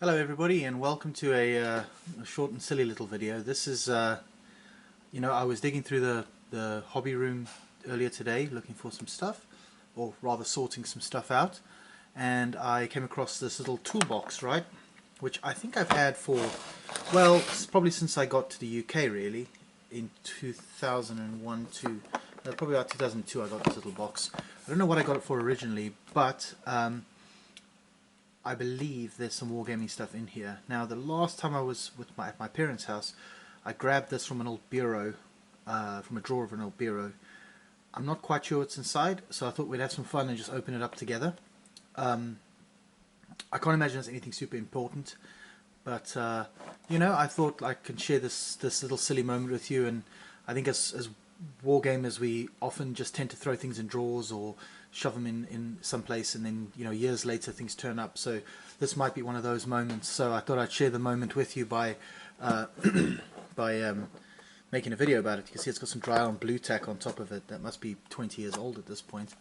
Hello everybody, and welcome to a short and silly little video. This is, I was digging through the hobby room earlier today looking for some stuff, or rather sorting some stuff out, and I came across this little toolbox, right, which I think I've had for, well, probably since I got to the UK really, in 2001 to, probably about 2002 I got this little box. I don't know what I got it for originally, but I believe there's some wargaming stuff in here. Now, the last time I was at my parents' house, I grabbed this from an old bureau, from a drawer of an old bureau. I'm not quite sure what's inside, so I thought we'd have some fun and just open it up together. I can't imagine it's anything super important, but I thought I can share this little silly moment with you. And I think as wargamers, we often just tend to throw things in drawers or shove them in some place, and then years later things turn up. So this might be one of those moments. So I thought I'd share the moment with you by making a video about it. You can see it's got some dry on blue tack on top of it. That must be 20 years old at this point.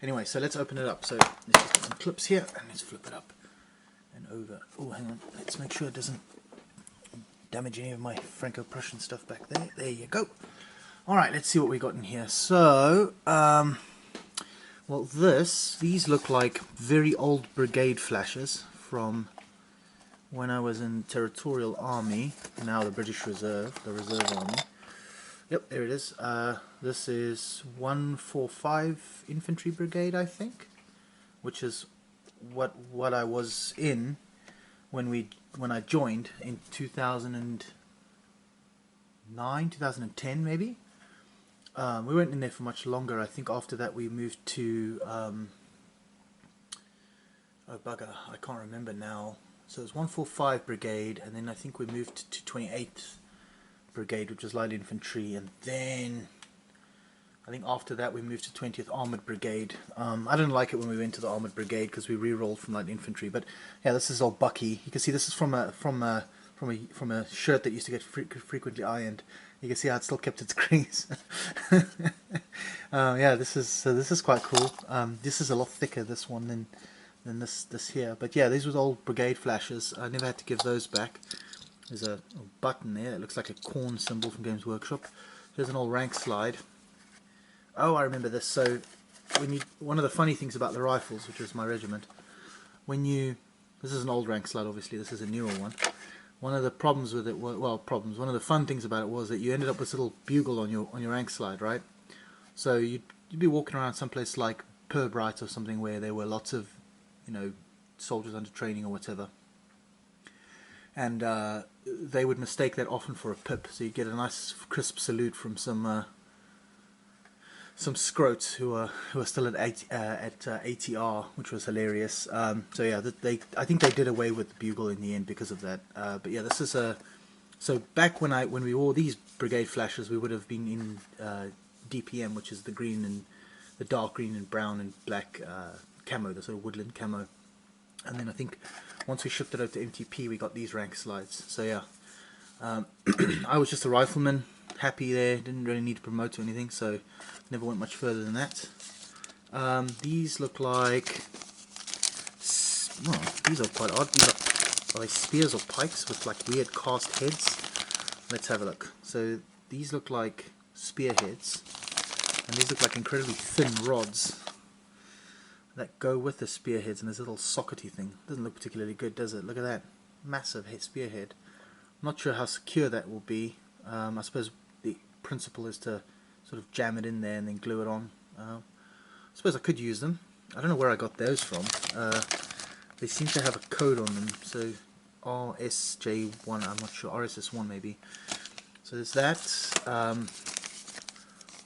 Anyway, so let's open it up. So let's just get some clips here and let's flip it up and over. Oh, hang on. Let's make sure it doesn't damage any of my Franco-Prussian stuff back there. There you go. Alright, let's see what we got in here. So, well, these look like very old brigade flashes from when I was in Territorial Army, now the British Reserve, the Reserve Army. Yep, there it is. This is 145 Infantry Brigade, I think, which is what I was in when I joined in 2009, 2010 maybe. We weren't in there for much longer. I think after that we moved to oh bugger, I can't remember now. So it was 145 Brigade, and then I think we moved to 28th Brigade, which was light infantry, and then I think after that we moved to 20th Armoured Brigade. I didn't like it when we went to the Armoured Brigade because we re-rolled from light infantry. But yeah, this is old Bucky. You can see this is from a shirt that used to get frequently ironed. You can see how it still kept its crease. Yeah, this is quite cool. This is a lot thicker, this one, than this here. But yeah, these were old brigade flashes. I never had to give those back. There's a button there. It looks like a corn symbol from Games Workshop. Here's an old rank slide. Oh, I remember this. So one of the funny things about the rifles, which was my regiment, this is an old rank slide. Obviously, this is a newer one. One of the problems with it, one of the fun things about it was that you ended up with a little bugle on your rank slide, right? So you'd be walking around someplace like Pirbright or something where there were lots of, soldiers under training or whatever, and they would mistake that often for a pip. So you get a nice crisp salute from some scroats who are still at ATR, which was hilarious. So yeah, I think they did away with the bugle in the end because of that. But yeah, this is so back when we wore these brigade flashes, we would have been in DPM, which is the green and the dark green and brown and black camo, the sort of woodland camo. And then I think once we shipped it out to MTP, we got these rank slides. So yeah, I was just a rifleman, happy there, didn't really need to promote or anything, so never went much further than that. These look like, well, these are quite odd. Are they spears or pikes with like weird cast heads? Let's have a look. So these look like spearheads, and these look like incredibly thin rods that go with the spearheads, and this little sockety thing. Doesn't look particularly good, does it? Look at that massive spearhead. I'm not sure how secure that will be. I suppose the principle is to sort of jam it in there and then glue it on. I suppose I could use them. I don't know where I got those from. They seem to have a code on them, so RSJ1, I'm not sure, RSS1 maybe. So there's that.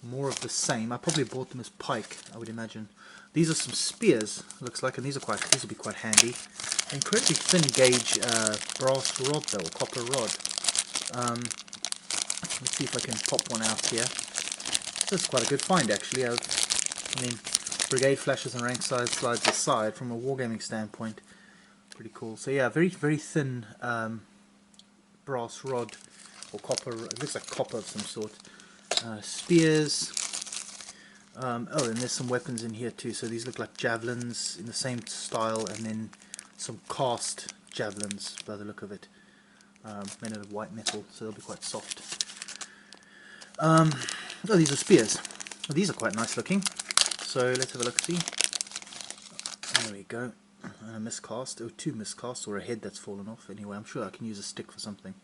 More of the same. I probably bought them as pike, I would imagine. These are some spears, looks like, and these will be quite handy. Incredibly thin gauge brass rod though, or copper rod. Let's see if I can pop one out here. This is quite a good find actually. I mean, brigade flashes and rank slides aside, from a wargaming standpoint, pretty cool. So yeah, very very thin brass rod or copper. It looks like copper of some sort. Spears. Oh, and there's some weapons in here too. So these look like javelins in the same style, and then some cast javelins by the look of it. Made out of white metal, so they'll be quite soft. Oh, these are spears. Oh, these are quite nice looking. So let's have a look-see. There we go. And a miscast, or 2 miscasts, or a head that's fallen off. Anyway, I'm sure I can use a stick for something.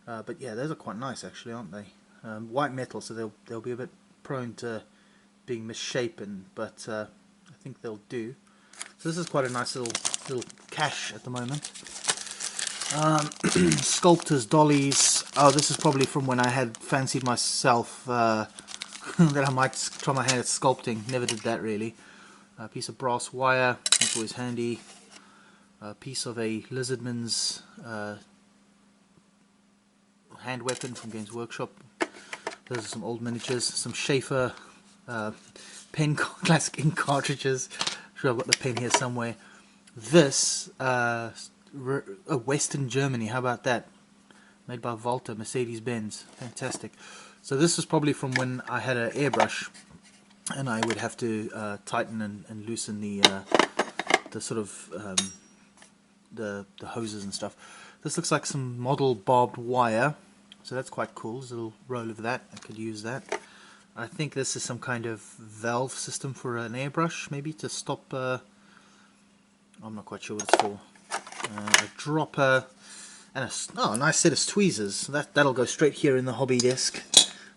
But yeah, those are quite nice actually, aren't they? White metal, so they'll be a bit prone to being misshapen, but I think they'll do. So this is quite a nice little cache at the moment. Sculptors, dollies. Oh, this is probably from when I had fancied myself that I might try my hand at sculpting. Never did that really. A piece of brass wire, that's always handy. A piece of a lizardman's hand weapon from Games Workshop. Those are some old miniatures. Some Schaefer pen classic ink cartridges. I'm sure I've got the pen here somewhere. This Western Germany, how about that? Made by Volta, Mercedes-Benz. Fantastic. So this is probably from when I had an airbrush and I would have to tighten and loosen the sort of the hoses and stuff. This looks like some model barbed wire, so that's quite cool. There's a little roll of that. I could use that. I think this is some kind of valve system for an airbrush, maybe to stop. I'm not quite sure what it's for. A dropper and a nice set of tweezers. That'll go straight here in the hobby desk.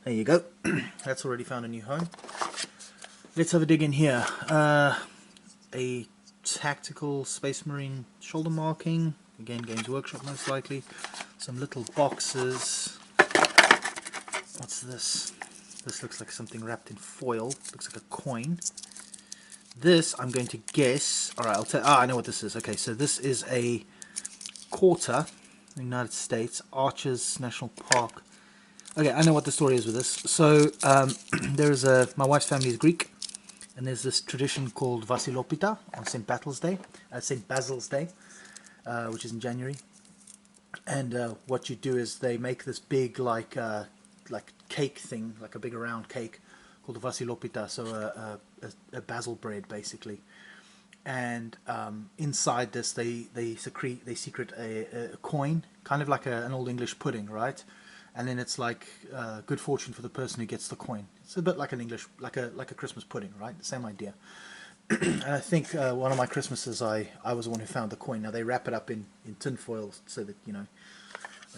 There you go. That's already found a new home. Let's have a dig in here. A tactical Space Marine shoulder marking. Again, Games Workshop most likely. Some little boxes. What's this? This looks like something wrapped in foil. Looks like a coin. This, I'm going to guess. Alright, I'll tell. I know what this is. Okay, so this is a quarter in the United States, Arches National Park. Okay, I know what the story is with this. So, there's my wife's family is Greek, and there's this tradition called Vasilopita on St. Basil's Day, which is in January. And what you do is they make this big like cake thing, like a big round cake called the Vasilopita, so a basil bread basically. And inside this they secret a coin, kind of like an old English pudding, right? And then it's like good fortune for the person who gets the coin. It's a bit like an English, like a Christmas pudding, right? The same idea. And I think one of my Christmases, I was the one who found the coin. Now they wrap it up in tin foil so that, you know,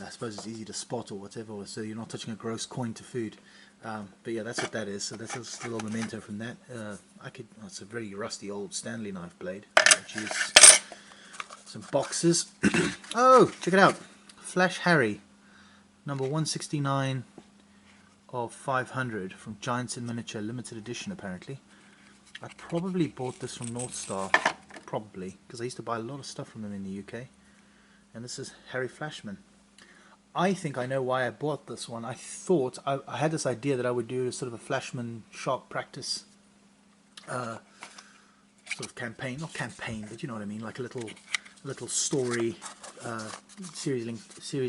I suppose it's easy to spot or whatever, so you're not touching a gross coin to food. But yeah, that's what that is. So that's a little memento from that. It's a very rusty old Stanley knife blade. Some boxes. Oh, check it out. Flash Harry, number 169 of 500 from Giants in Miniature, limited edition apparently. I probably bought this from North Star, probably, because I used to buy a lot of stuff from them in the UK. And this is Harry Flashman. I think I know why I bought this one. I thought, I had this idea that I would do sort of a Flashman sharp practice sort of campaign, not campaign, but you know what I mean, like a little story series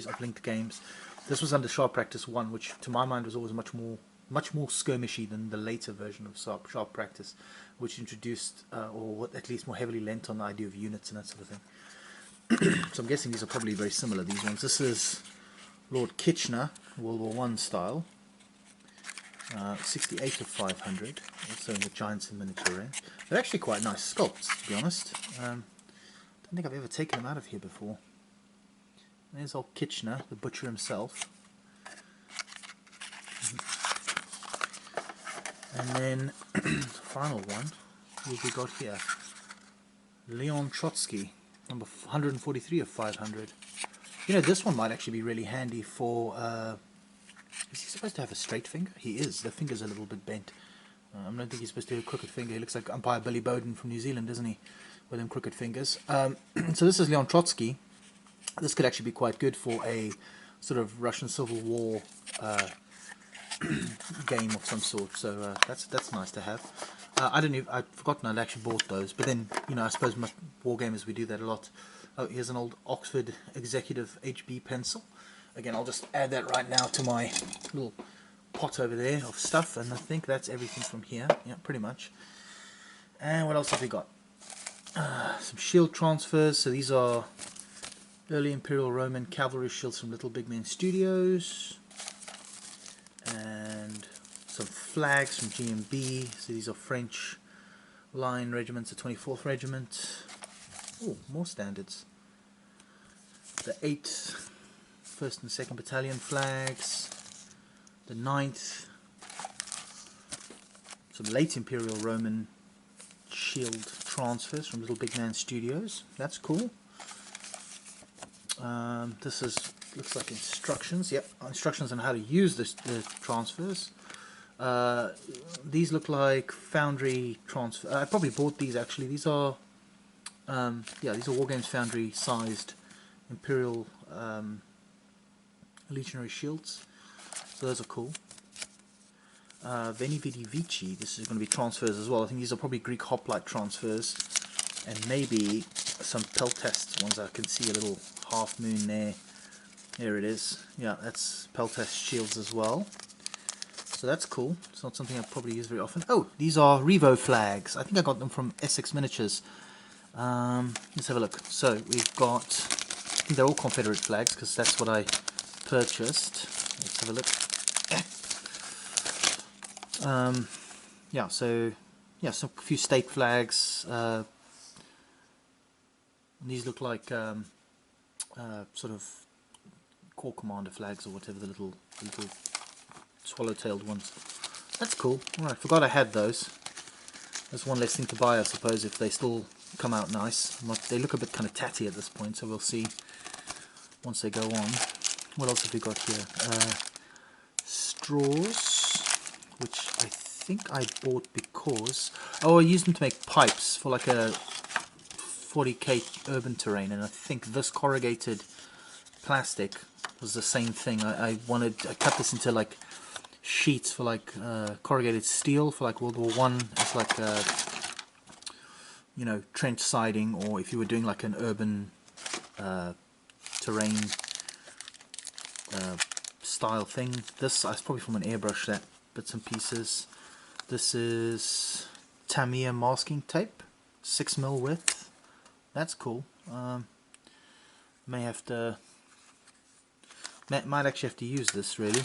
of linked games. This was under Sharp Practice 1, which to my mind was always much more skirmishy than the later version of Sharp Practice, which introduced, or at least more heavily lent on the idea of units and that sort of thing. So I'm guessing these are probably very similar, these ones. This is Lord Kitchener, World War I style, 68 of 500, also in the Giants in Miniature range. They're actually quite nice sculpts, to be honest. Don't think I've ever taken them out of here before. There's old Kitchener, the butcher himself. And then, the final one, what have we got here? Leon Trotsky, number 143 of 500. You know, this one might actually be really handy for... is he supposed to have a straight finger? He is. The finger's a little bit bent. I don't think he's supposed to have a crooked finger. He looks like umpire Billy Bowden from New Zealand, doesn't he? With them crooked fingers. So this is Leon Trotsky. This could actually be quite good for a sort of Russian Civil War game of some sort. So that's nice to have. I'd forgotten I'd actually bought those. But then, you know, I suppose war gamers, we do that a lot. Oh, here's an old Oxford Executive HB pencil. Again, I'll just add that right now to my little pot over there of stuff, and I think that's everything from here. Yeah, pretty much. And what else have we got? Some shield transfers. So these are Early Imperial Roman cavalry shields from Little Big Men Studios, and some flags from GMB. So these are French line regiments, the 24th Regiment. Oh, more standards. The 8th, 1st and 2nd Battalion flags. The 9th. Some late Imperial Roman shield transfers from Little Big Man Studios. That's cool. This looks like instructions. Yep, instructions on how to use the transfers. These look like Foundry transfer. I probably bought these actually. These are yeah, these are Wargames Foundry sized Imperial Legionary shields. So those are cool. Veni Vidi Vici, this is going to be transfers as well. I think these are probably Greek hoplite transfers, and maybe some Peltest ones. I can see a little half moon there. There it is. Yeah, that's Peltest shields as well. So that's cool. It's not something I probably use very often. Oh, these are Revo flags. I think I got them from Essex Miniatures. Let's have a look. So we've got, I think they're all Confederate flags because that's what I purchased. Let's have a look. Yeah, so yeah, so a few state flags. These look like sort of Corps Commander flags or whatever, the little swallow-tailed ones. That's cool. Alright, forgot I had those. That's one less thing to buy, I suppose, if they still come out nice. They look a bit kind of tatty at this point, so we'll see once they go on. What else have we got here? Straws, which I think I bought because... oh, I used them to make pipes for like a 40k urban terrain, and I think this corrugated plastic was the same thing. I cut this into like sheets for like corrugated steel for like World War One as like you know, trench siding, or if you were doing like an urban terrain style thing. This is probably from an airbrush, that bits and pieces. This is Tamiya masking tape, 6mm width. That's cool. May have to, might actually have to use this really.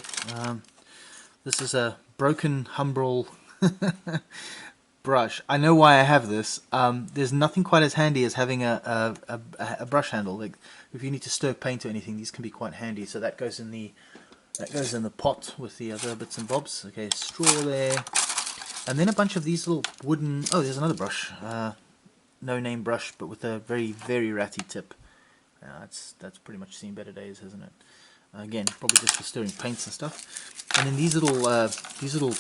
This is a broken Humbrol brush. I know why I have this. There's nothing quite as handy as having a brush handle. Like if you need to stir paint or anything, these can be quite handy. So that goes in the pot with the other bits and bobs. Okay, straw there, and then a bunch of these little wooden. Oh, there's another brush. No name brush, but with a very ratty tip. That's pretty much seen better days, hasn't it? Again, probably just for stirring paints and stuff. And then these little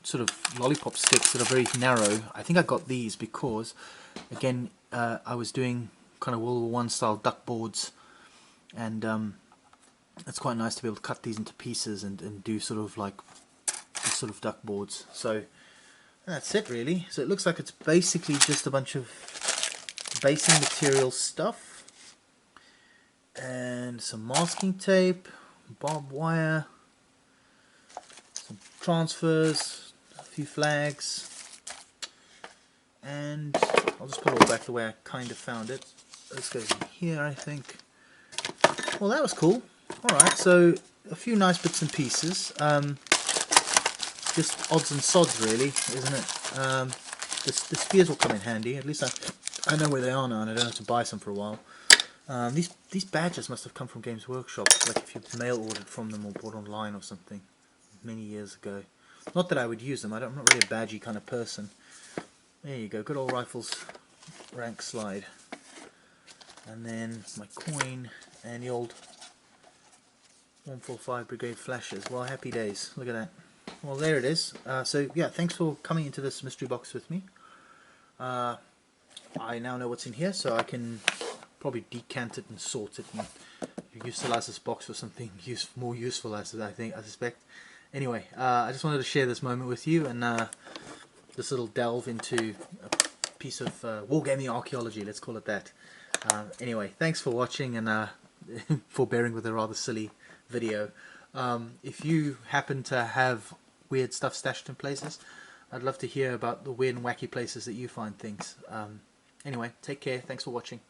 sort of lollipop sticks that are very narrow. I think I got these because, again, I was doing kind of World War One style duck boards, and it's quite nice to be able to cut these into pieces and do sort of like these sort of duck boards. So that's it really. So it looks like it's basically just a bunch of basing material stuff and some masking tape, barbed wire, some transfers, a few flags, and I'll just put it all back the way I kind of found it. This goes in here, I think. Well, that was cool. Alright, so a few nice bits and pieces. Just odds and sods really, isn't it? The spears will come in handy. At least I know where they are now, and I don't have to buy some for a while. These badges must have come from Games Workshop, like if you mail ordered from them or bought online or something many years ago. Not that I would use them. I'm not really a badgy kind of person. There you go, good old rifles rank slide. And then my coin and the old 145 Brigade flashes. Well, happy days. Look at that. Well, there it is. So yeah, thanks for coming into this mystery box with me. I now know what's in here, so I can probably decant it and sort it and utilize this box for something more useful, I suspect. Anyway, I just wanted to share this moment with you, and this little delve into a piece of wargaming archaeology, let's call it that. Anyway, thanks for watching, and for bearing with a rather silly video. If you happen to have weird stuff stashed in places, I'd love to hear about the weird and wacky places that you find things. Anyway, take care. Thanks for watching.